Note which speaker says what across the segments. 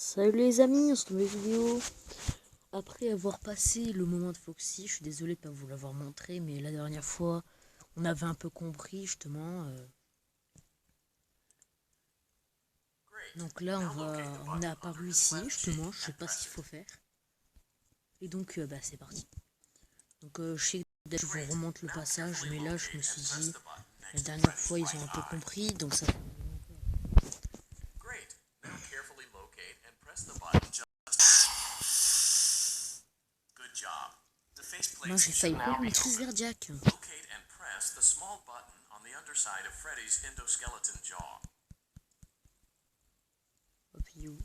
Speaker 1: Salut les amis, on se retrouve dans une vidéo. Après avoir passé le moment de Foxy, je suis désolé de ne pas vous l'avoir montré, mais la dernière fois, on avait un peu compris justement. Donc là, on est apparu ici, justement, je sais pas ce qu'il faut faire. Et donc, c'est parti. Donc, je sais que je vous remonte le passage, mais là, je me suis dit, la dernière fois, ils ont un peu compris, donc ça. Moi, j'ai failli perdre une crise cardiaque. Hop, you.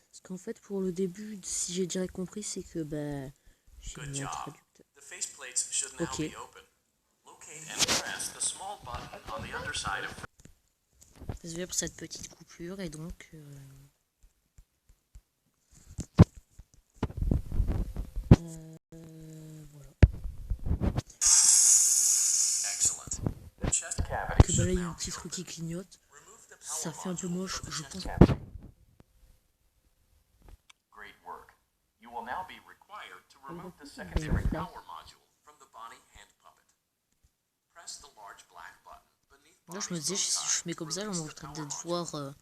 Speaker 1: Parce qu'en fait, pour le début, si j'ai direct compris, c'est que j'ai mis un traducteur. Ok. Désolé pour cette petite coupure et donc voilà. Que là il y a un petit truc qui clignote. Ça fait un peu moche, je pense. Là je me disais si je mets comme ça, on va peut-être voir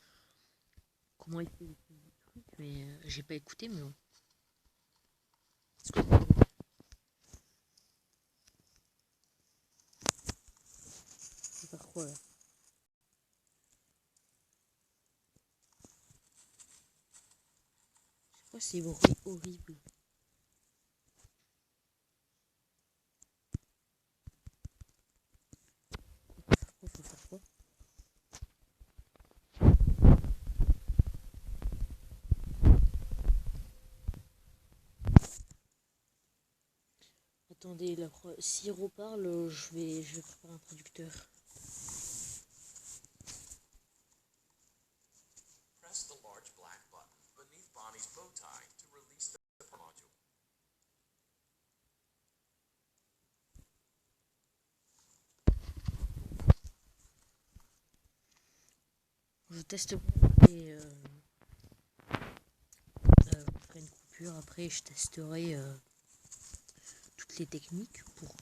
Speaker 1: comment il fait le truc, mais j'ai pas écouté mais bon. C'est pas quoi là. Je sais pas, c'est horrible. Faut faire quoi? Attendez, s'il reparle, je vais préparer un traducteur. Je teste et je ferai une coupure. Après, je testerai toutes les techniques pour.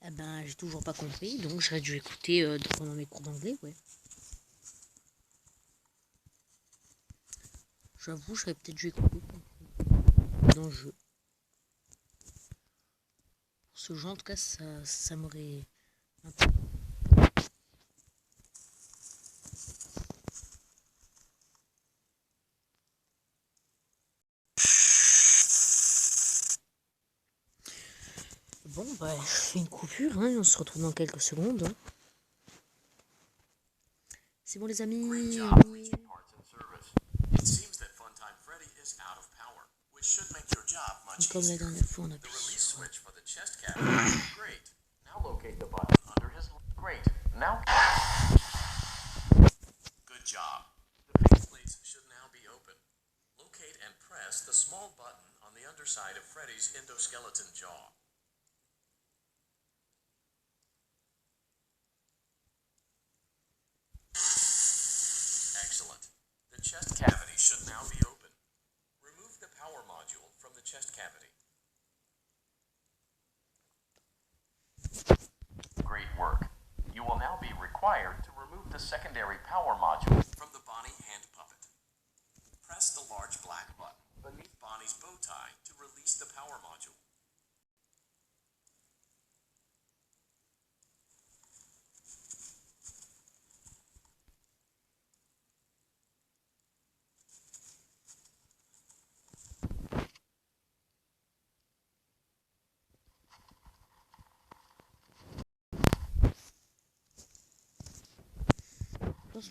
Speaker 1: Eh ben, j'ai toujours pas compris, donc j'aurais dû écouter pendant mes cours d'anglais, ouais. J'avoue, j'aurais peut-être dû écouter dans le jeu. Pour ce jeu, en tout cas, ça m'aurait un peu. Bon, je fais une coupure, hein, on se retrouve dans quelques secondes. Hein. C'est bon, les amis. Comme la dernière fois, on appuie sur.
Speaker 2: Good job. The faceplates should now be open. Locate and press the small button on the underside of Freddy's endoskeleton jaw. Excellent. The chest cavity should now be open. Remove the power module from the chest cavity. Great work. You will now be required to remove the secondary power module from the Bonnie hand puppet. Press the large black button beneath Bonnie's bow tie to release the power module.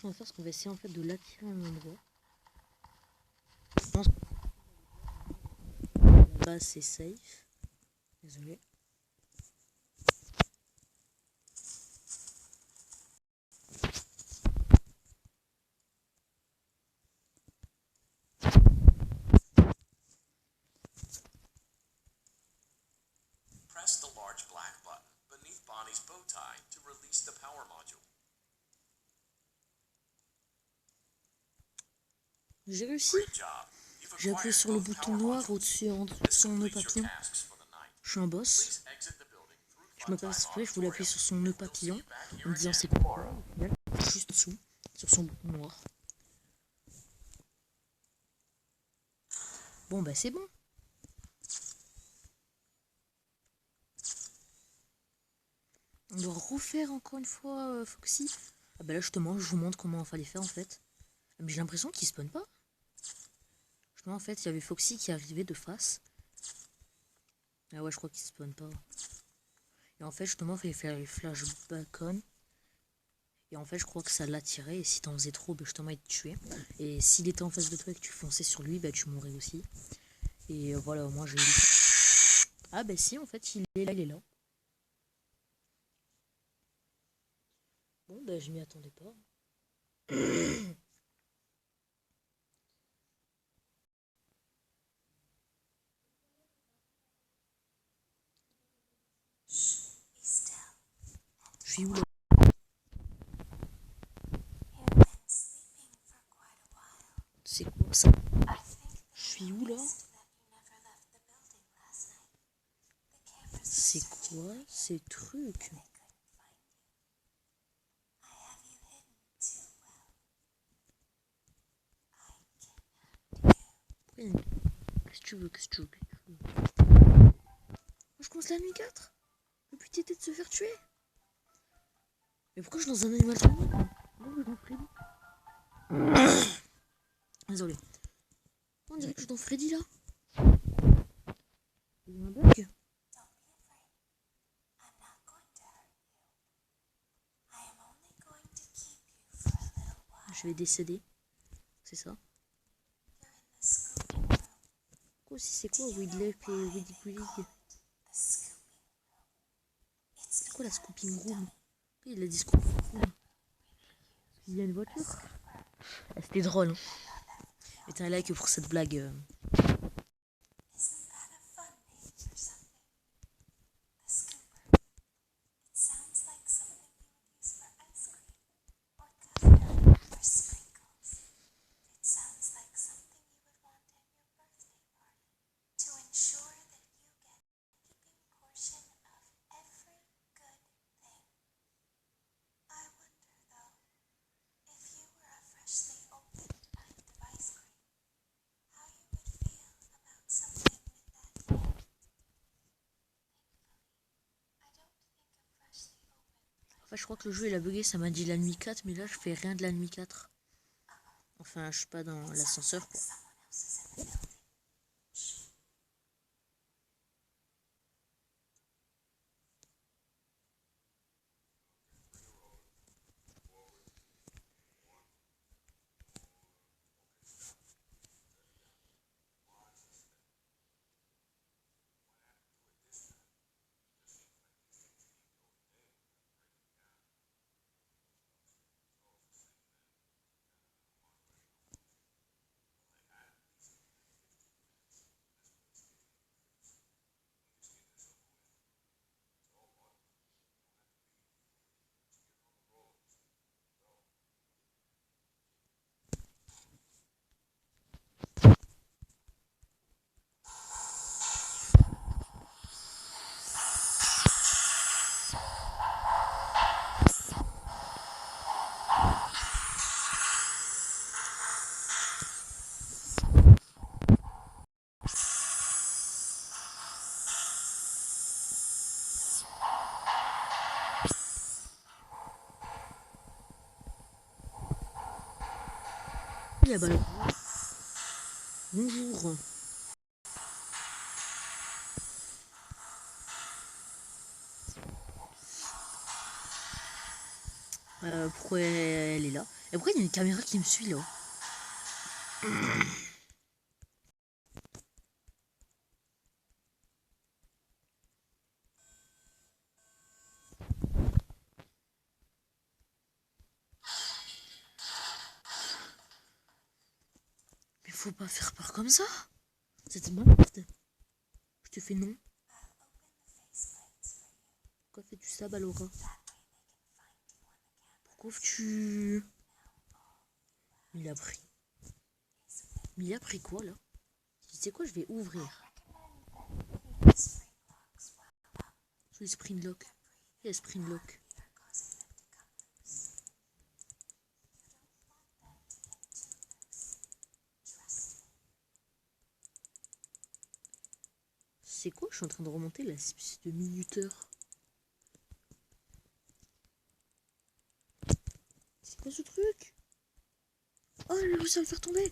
Speaker 1: pense qu'on va faire, c'est qu'on va essayer en fait de l'attirer à un endroit. Je pense que là-bas c'est safe. Désolé.
Speaker 2: Press the large black button beneath Bonnie's bow tie to release the power module.
Speaker 1: J'ai réussi.
Speaker 2: Great job. You've
Speaker 1: J'ai appuyé
Speaker 2: acquired
Speaker 1: sur le
Speaker 2: both
Speaker 1: bouton
Speaker 2: power
Speaker 1: noir
Speaker 2: modules.
Speaker 1: au-dessus en
Speaker 2: This
Speaker 1: dessous de nœud
Speaker 2: completes your
Speaker 1: papillon.
Speaker 2: tasks for the night.
Speaker 1: Je suis un boss.
Speaker 2: Please exit the building through
Speaker 1: Je me
Speaker 2: Funtime
Speaker 1: passe exprès, je voulais appuyer sur son nœud
Speaker 2: Auditorium. We'll see
Speaker 1: papillon
Speaker 2: you back
Speaker 1: en
Speaker 2: here
Speaker 1: me disant
Speaker 2: again
Speaker 1: c'est quoi.
Speaker 2: tomorrow.
Speaker 1: Au final, juste en dessous, sur son bouton noir. Bon bah c'est bon. On doit refaire encore une fois Foxy. Ah bah là justement je vous montre comment il fallait faire en fait. Ah, mais j'ai l'impression qu'il spawn pas. Justement en fait il y avait Foxy qui arrivait de face. Ah ouais je crois qu'il spawn pas. Et en fait justement il fallait faire les flashback on. Et en fait je crois que ça l'attirait. Et si t'en faisais trop bah, justement il te tuait. Et s'il était en face de toi et que tu fonçais sur lui bah tu mourrais aussi. Et voilà au moins j'ai eu. Ah bah si en fait il est là, il est là. Bon bah je m'y attendais pas. Je suis où là? C'est quoi ça? Je suis où là? C'est quoi ces trucs? Qu'est-ce que tu veux? Qu'est-ce que tu veux? Moi, je commence la nuit 4. Le but était de se faire tuer. Mais pourquoi je suis dans un animal tonique? Non, je suis dans Freddy. Désolé. On dirait que je suis dans Freddy là. Il y a un bug. Je vais décéder. C'est ça. Quoi aussi c'est quoi Weedlep et Weedy Gwillig? C'est quoi la scooping room? Il a dit scooping room. Il y a une voiture. Ah, c'était drôle. Hein. Mettez un like pour cette blague. Enfin, je crois que le jeu il a bugué, ça m'a dit la nuit 4, mais là je fais rien de la nuit 4. Enfin, je suis pas dans l'ascenseur quoi. La balle. Bonjour. Pourquoi elle est là? Et pourquoi il y a une caméra qui me suit là? Mais faut pas faire peur comme ça. C'était malade. Je te fais non. Pourquoi fais-tu ça, Balora? Pourquoi tu... Il a pris. Mais il a pris quoi là? Tu sais quoi, je vais ouvrir. Sur les sprint lock. Il y a sprint lock. C'est quoi? Je suis en train de remonter la espèce de minuteur. C'est quoi ce truc? Oh, elle a réussi à le faire tomber.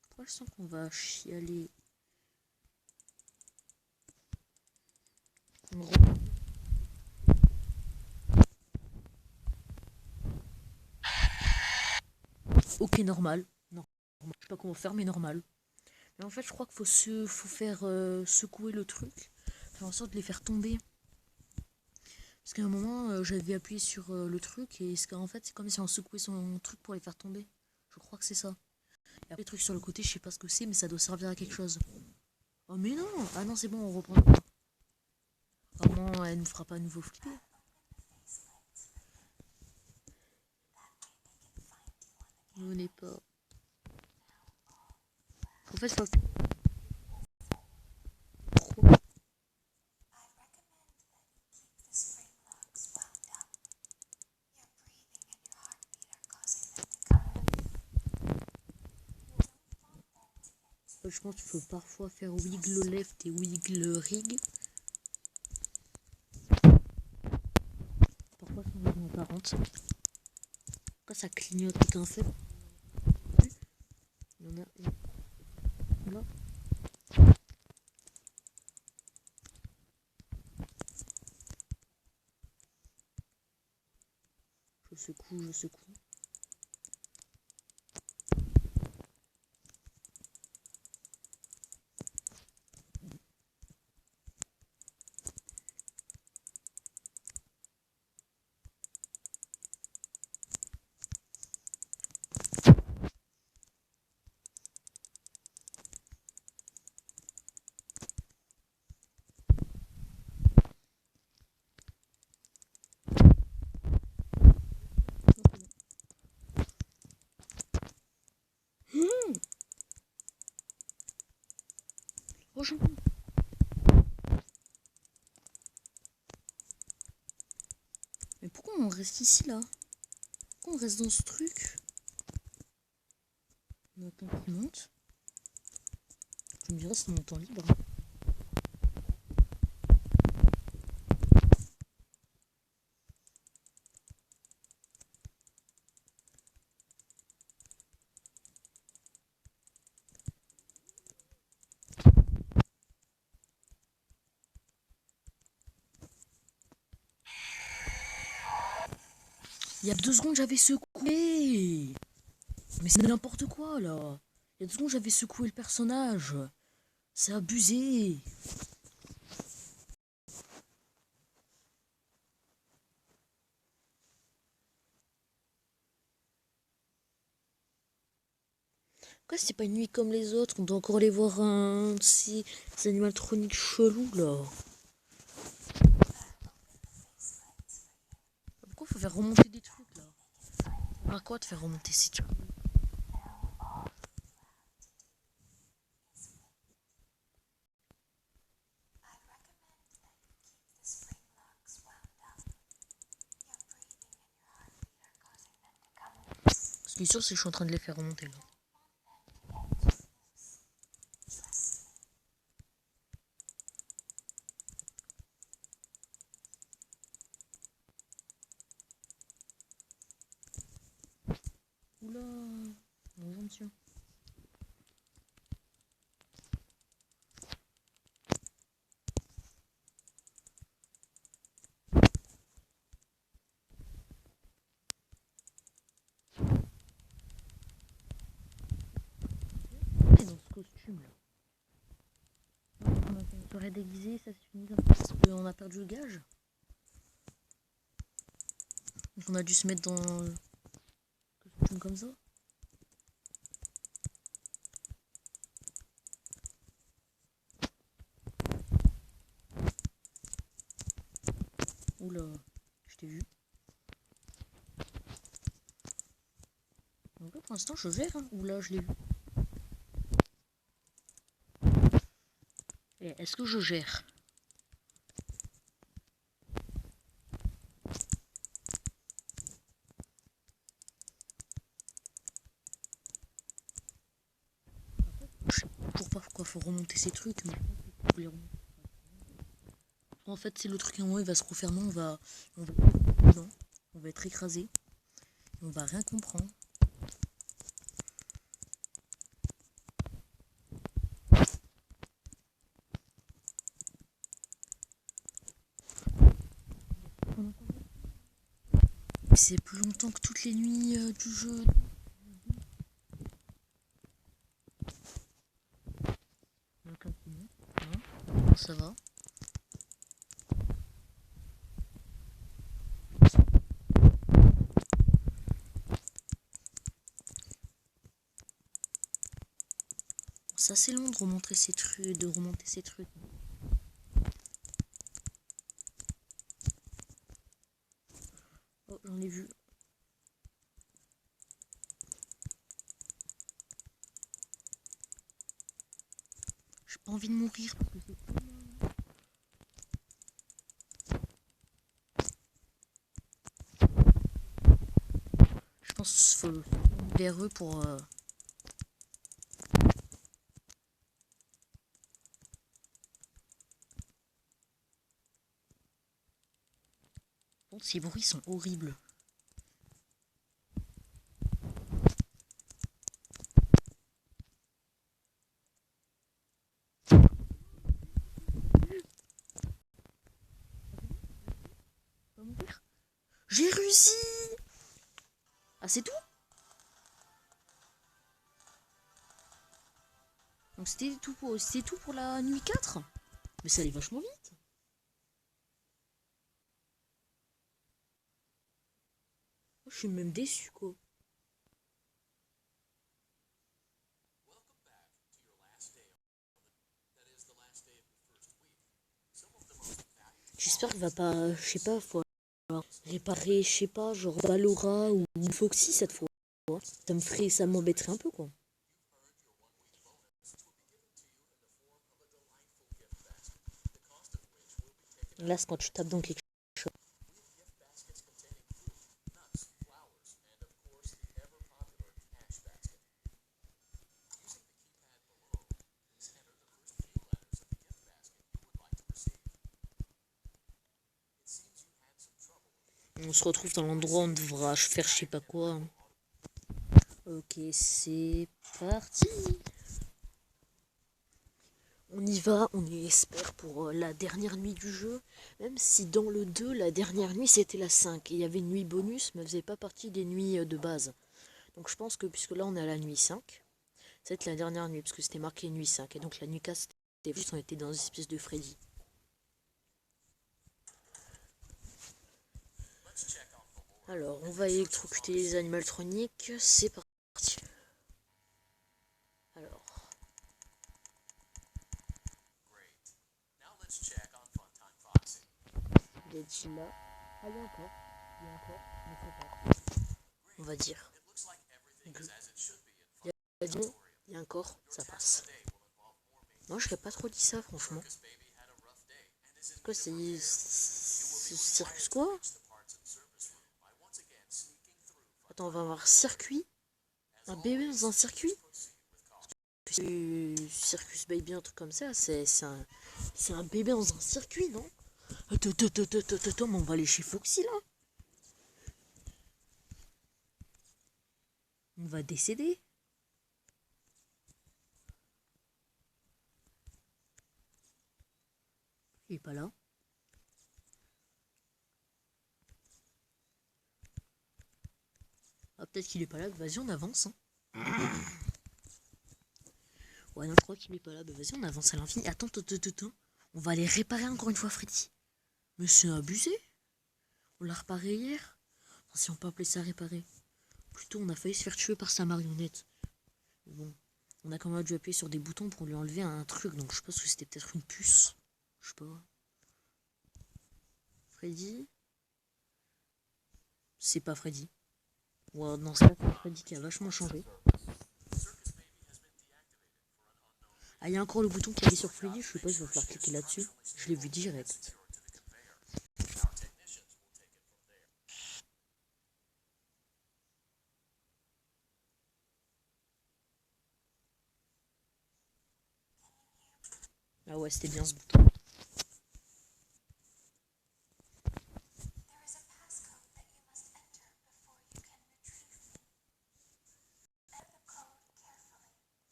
Speaker 1: Pourquoi je sens qu'on va chialer? Ok, normal. Non, je sais pas comment faire, mais normal. Mais en fait, je crois qu'il faut faire secouer le truc. Faire en sorte de les faire tomber. Parce qu'à un moment, j'avais appuyé sur le truc et en fait, c'est comme si on secouait son truc pour les faire tomber. Je crois que c'est ça. Et après, les trucs sur le côté, je sais pas ce que c'est, mais ça doit servir à quelque chose. Oh, mais non! Ah non, c'est bon, on reprend. Vraiment, elle ne fera pas à nouveau flipper. Ne n'est pas. En fait, faut... Pourquoi? Je pense qu'il faut parfois faire wiggle left et wiggle rig. Parfois, c'est vraiment apparente. Pourquoi ça clignote tout un fait? Il y en a une là. Je secoue, je secoue. Oh, j'en... Mais pourquoi on reste ici là? Pourquoi on reste dans ce truc? On attend qu'il monte. Je me dirais c'est mon temps libre. Il y a 2 secondes j'avais secoué. Mais c'est n'importe quoi là. Il y a 2 secondes j'avais secoué le personnage. C'est abusé. Pourquoi c'est pas une nuit comme les autres? On doit encore aller voir un de ces animatroniques chelous là. Pourquoi faut faire remonter des trucs là? À quoi te faire remonter ces trucs? Ce qui est sûr c'est que je suis en train de les faire remonter là. Oula, bonjour monsieur. costume là. On a fait une soirée déguisée, ça se finit comme ça parce qu'on a perdu le gage. Donc on a dû se mettre dans le costume comme ça. Oula, je t'ai vu. Donc là, pour l'instant je gère, hein. Oula, je l'ai vu. Et est-ce que je gère? Je sais toujours pas pourquoi faut remonter ces trucs, mais faut les remonter. En fait, si le truc à un moment il va se refermer, non, on va être écrasé, on va rien comprendre. C'est plus longtemps que toutes les nuits du jeu. Ça va. Ça c'est long de remonter ces trucs, Oh, j'en ai vu. J'ai pas envie de mourir parce que c'est je pense qu'il faut vers eux pour Bon, ces bruits sont horribles. J'ai réussi. Ah, c'est tout? Donc c'était tout pour la nuit 4. Mais ça allait vachement vite. Je suis même déçu quoi. J'espère qu'il va pas, je sais pas, faut réparer, je sais pas, genre Valora ou Foxy cette fois. Ça m'embêterait un peu quoi. Là, c'est quand tu tapes dans quelque chose. On se retrouve dans l'endroit où on devra faire je sais pas quoi. Ok, c'est parti. On y va, on y espère pour la dernière nuit du jeu. Même si dans le 2, la dernière nuit c'était la 5. Et il y avait une nuit bonus, mais elle faisait pas partie des nuits de base. Donc je pense que puisque là on est à la nuit 5, c'est la dernière nuit, parce que c'était marqué nuit 5. Et donc la nuit 4, c'était juste on était dans une espèce de Freddy. Alors, on va électrocuter les animatroniques, c'est parti. Alors. Il est là. Ah, il y a encore. Mais ça passe. On va dire. Il y a encore, ça passe. Moi, je n'aurais pas trop dit ça, franchement. Quoi, c'est circus quoi? Attends, on va avoir circuit. Un bébé dans un circuit? Circus Baby, un truc comme ça, c'est un bébé dans un circuit, non? Attends, mais on va aller chez Foxy là. On va décéder. Il est pas là. Ah, peut-être qu'il est pas là. Vas-y, on avance. Hein. Ouais, non, je crois qu'il est pas là. Bah, vas-y, on avance à l'infini. Attends, attends. On va aller réparer encore une fois Freddy. Mais c'est abusé. On l'a réparé hier. Enfin, si on peut appeler ça réparer. Plutôt, on a failli se faire tuer par sa marionnette. Mais bon, on a quand même dû appuyer sur des boutons pour lui enlever un truc. Donc, je pense que c'était peut-être une puce. Je sais pas. Freddy. C'est pas Freddy. Ouais, non, c'est pas Freddy qui a vachement changé. Ah, il y a encore le bouton qui est sur Freddy. Je sais pas, je vais falloir cliquer là-dessus. Je l'ai vu direct. Ah ouais, c'était bien ce bouton.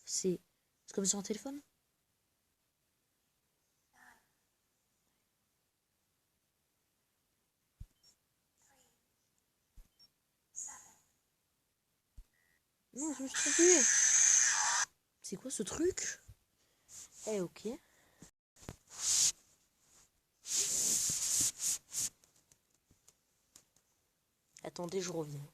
Speaker 1: C'est comme sur un téléphone. Non, je me suis trompée. C'est quoi ce truc? Eh, ok. Attendez, je reviens.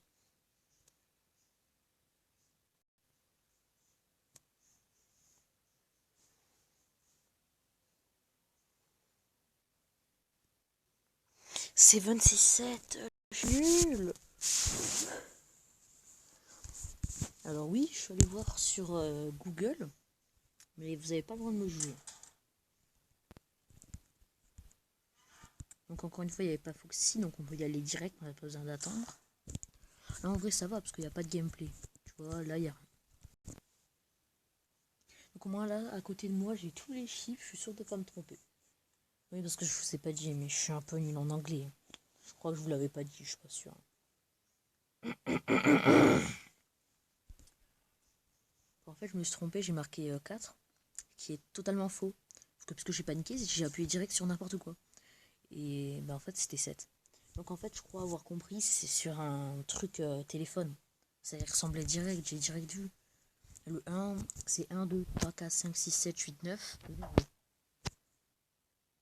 Speaker 1: C'est 26-7. Je suis nul. Alors oui, je suis allé voir sur Google. Mais vous n'avez pas le droit de me jouer. Donc encore une fois, il n'y avait pas Foxy. Donc on peut y aller direct. On n'a pas besoin d'attendre. Là en vrai ça va parce qu'il n'y a pas de gameplay. Tu vois, là il n'y a rien. Donc au moins là, à côté de moi, j'ai tous les chiffres. Je suis sûre de ne pas me tromper. Oui, parce que je vous ai pas dit, mais je suis un peu nul en anglais. Je crois que je vous l'avais pas dit, je suis pas sûre. En fait, je me suis trompé, j'ai marqué 4, qui est totalement faux. Parce que j'ai paniqué, j'ai appuyé direct sur n'importe quoi. Et ben en fait, c'était 7. Donc en fait, je crois avoir compris, c'est sur un truc téléphone. Ça y ressemblait direct, j'ai direct vu. Le 1, c'est 1, 2, 3, 4, 5, 6, 7, 8, 9.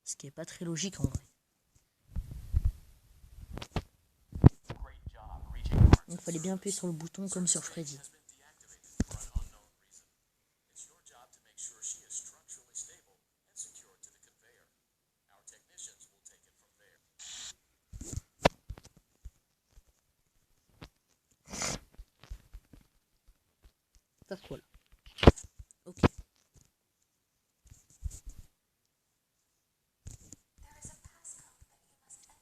Speaker 1: Ce qui est pas très logique en vrai. Donc il fallait bien appuyer sur le bouton comme sur Freddy. Faire quoi là? Ok.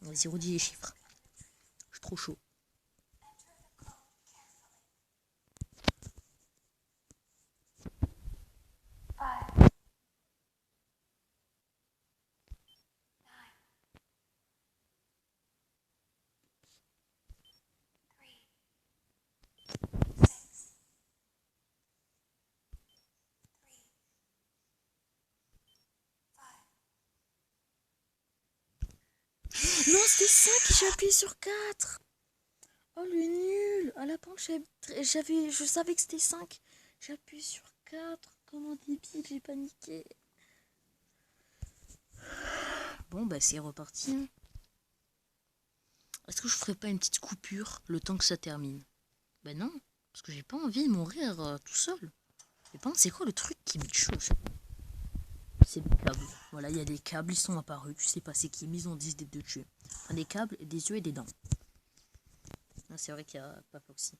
Speaker 1: Vas-y, redis les chiffres. Je suis trop chaud. Non, c'était 5, j'ai appuyé sur 4. Oh le nul. À la planche, je savais que c'était 5. J'ai appuyé sur 4. Comment débile, j'ai paniqué. Bon, bah c'est reparti. Est-ce que je ferais pas une petite coupure le temps que ça termine? Ben non, parce que j'ai pas envie de mourir tout seul. Et par contre, c'est quoi le truc qui me tue? C'est des câbles. Voilà, il y a des câbles, ils sont apparus. Tu sais pas c'est qui, mais ils ont décidé de tuer. Enfin, des câbles, des yeux et des dents. Ah, c'est vrai qu'il y a pas Foxy.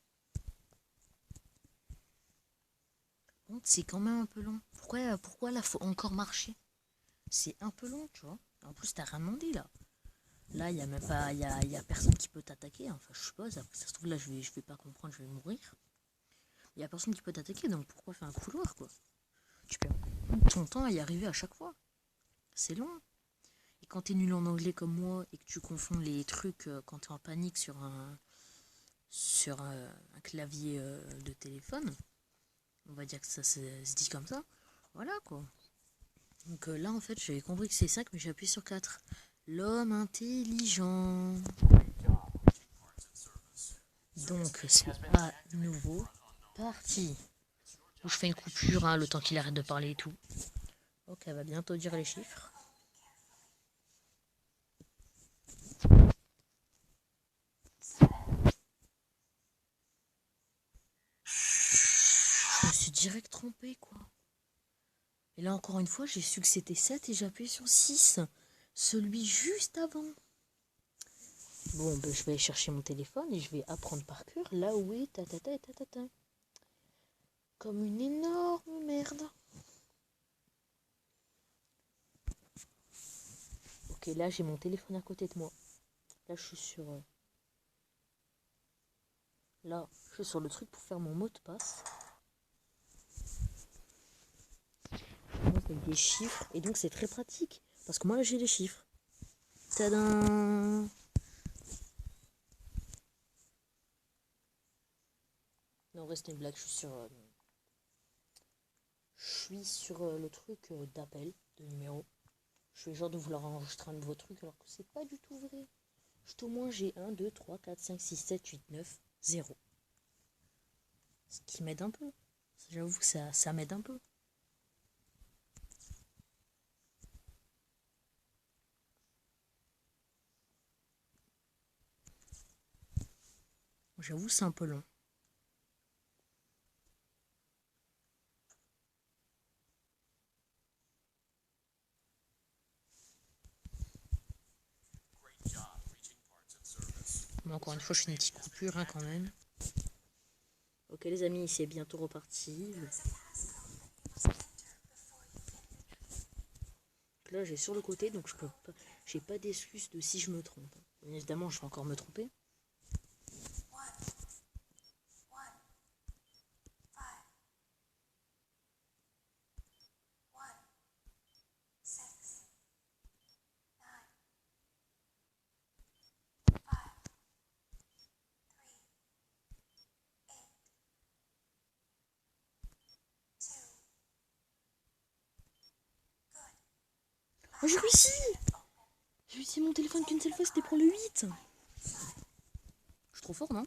Speaker 1: Bon, c'est quand même un peu long. Pourquoi là, faut encore marcher? C'est un peu long, tu vois. En plus, t'as rien demandé là. Là, il y a même pas, y a personne qui peut t'attaquer. Enfin, je suppose. Après, ça se trouve là, je vais pas comprendre, je vais mourir. Il y a personne qui peut t'attaquer, donc pourquoi faire un couloir, quoi? Tu perds ton temps à y arriver à chaque fois. C'est long. Et quand t'es nul en anglais comme moi et que tu confonds les trucs quand t'es en panique sur un clavier de téléphone, on va dire que ça se dit comme ça. Voilà quoi. Donc là en fait j'avais compris que c'est 5 mais j'ai appuyé sur 4. L'homme intelligent. Donc c'est à nouveau parti. je fais une coupure, hein, le temps qu'il arrête de parler et tout. Ok, elle va bientôt dire les chiffres. Je me suis direct trompée, quoi. Et là, encore une fois, j'ai su que c'était 7 et j'ai appuyé sur 6. Celui juste avant. Bon, ben, je vais aller chercher mon téléphone et je vais apprendre par cœur là où est tatata et tatata. Comme une énorme merde. Ok, là, j'ai mon téléphone à côté de moi. Là, je suis sur... Là, je suis sur le truc pour faire mon mot de passe. Avec des chiffres. Et donc, c'est très pratique. Parce que moi, là, j'ai les chiffres. Tadam! Non, en vrai, c'était une blague. Je suis sur le truc d'appel, de numéro. Je suis genre de vouloir enregistrer un nouveau truc alors que c'est pas du tout vrai. Juste au moins, j'ai 1, 2, 3, 4, 5, 6, 7, 8, 9, 0. Ce qui m'aide un peu. J'avoue que ça m'aide un peu. J'avoue, c'est un peu long. Mais encore une fois, je fais une petite coupure hein, quand même. Ok les amis, c'est bientôt reparti. Là, j'ai sur le côté, donc je peux pas, j'ai pas d'excuse de si je me trompe. Bien évidemment, je vais encore me tromper. Oh, j'ai réussi! J'ai réussi mon téléphone qu'une seule fois, c'était pour le 8. Je suis trop fort, non?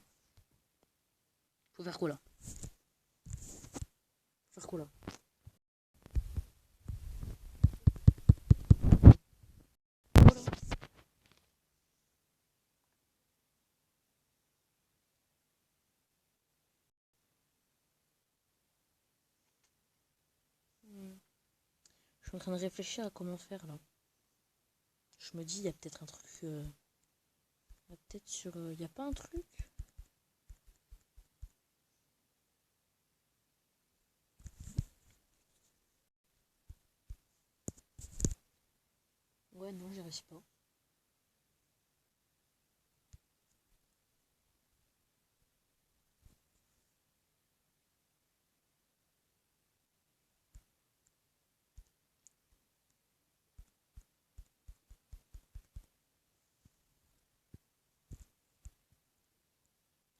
Speaker 1: Faut faire quoi là? Faut faire quoi là? Voilà. Je suis en train de réfléchir à comment faire là. Je me dis, il y a peut-être un truc. Il y a peut-être sur. Il n'y a pas un truc? Ouais, non, j'y réussis pas.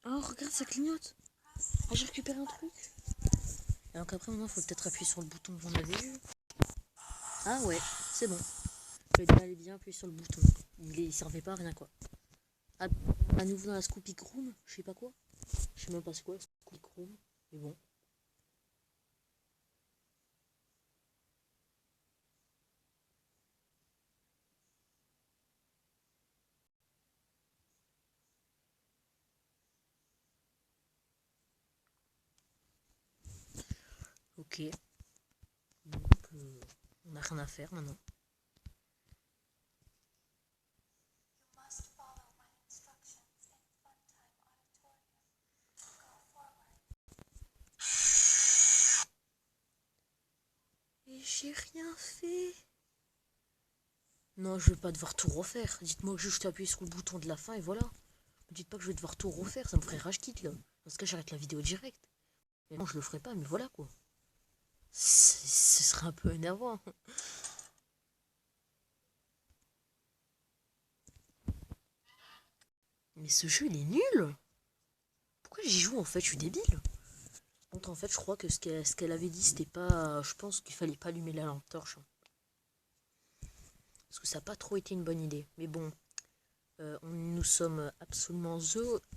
Speaker 1: Oh, regarde, ça clignote. Ah, j'ai récupéré un truc. Et donc après, maintenant, il faut peut-être appuyer sur le bouton qu'on avait vu. Ah ouais, c'est bon. Je vais aller bien appuyer sur le bouton. Il servait pas à rien, quoi. À nouveau dans la Scoopy Room, je sais pas quoi. Je sais même pas c'est quoi, Scoopy Room. Mais bon. Ok. Donc, on a rien à faire maintenant. Et j'ai rien fait. Non, je vais pas devoir tout refaire. Dites-moi que juste appuyer sur le bouton de la fin et voilà. Ne dites pas que je vais devoir tout refaire, ça me ferait rage quitte là. Dans ce cas, j'arrête la vidéo direct. Mais non, je le ferai pas, mais voilà quoi. Ce serait un peu énervant. Mais ce jeu, il est nul. Pourquoi j'y joue en fait? Je suis débile. Donc en fait, je crois que ce qu'elle avait dit, c'était pas... Je pense qu'il fallait pas allumer la lampe torche. Parce que ça n'a pas trop été une bonne idée. Mais bon, nous sommes absolument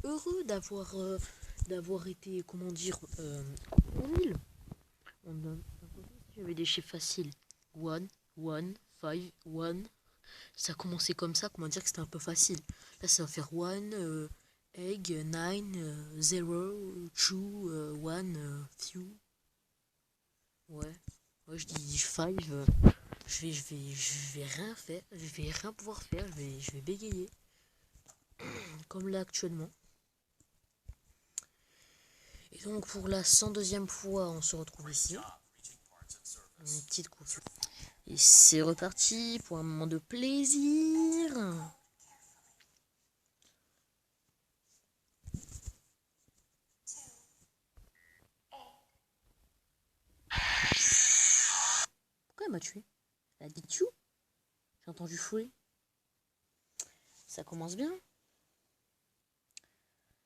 Speaker 1: heureux d'avoir été, comment dire, en ville. J'avais des chiffres faciles. 1, 1, 5, 1. Ça a commencé comme ça, comment dire que c'était un peu facile. Là, ça va faire 1, egg, 9, 0, 2, 1, few. Ouais, je dis 5. Je vais rien faire. Je vais rien pouvoir faire. Je vais bégayer. Comme là actuellement. Et donc pour la 102e fois, on se retrouve ici. Une petite coupure. Et c'est reparti pour un moment de plaisir. Pourquoi elle m'a tué? Elle a dit tchou. J'ai entendu fouler. Ça commence bien.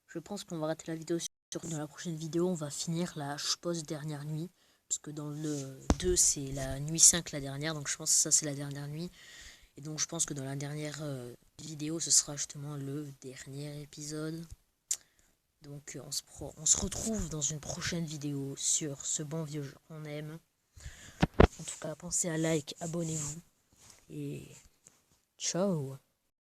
Speaker 1: Je pense qu'on va rater la vidéo dans la prochaine vidéo. On va finir la je suppose dernière nuit. Parce que dans le 2 c'est la nuit 5 la dernière. Donc je pense que ça c'est la dernière nuit. Et donc je pense que dans la dernière vidéo ce sera justement le dernier épisode. Donc on se retrouve dans une prochaine vidéo sur ce bon vieux jeu qu'on aime. En tout cas pensez à like, abonnez-vous. Et ciao.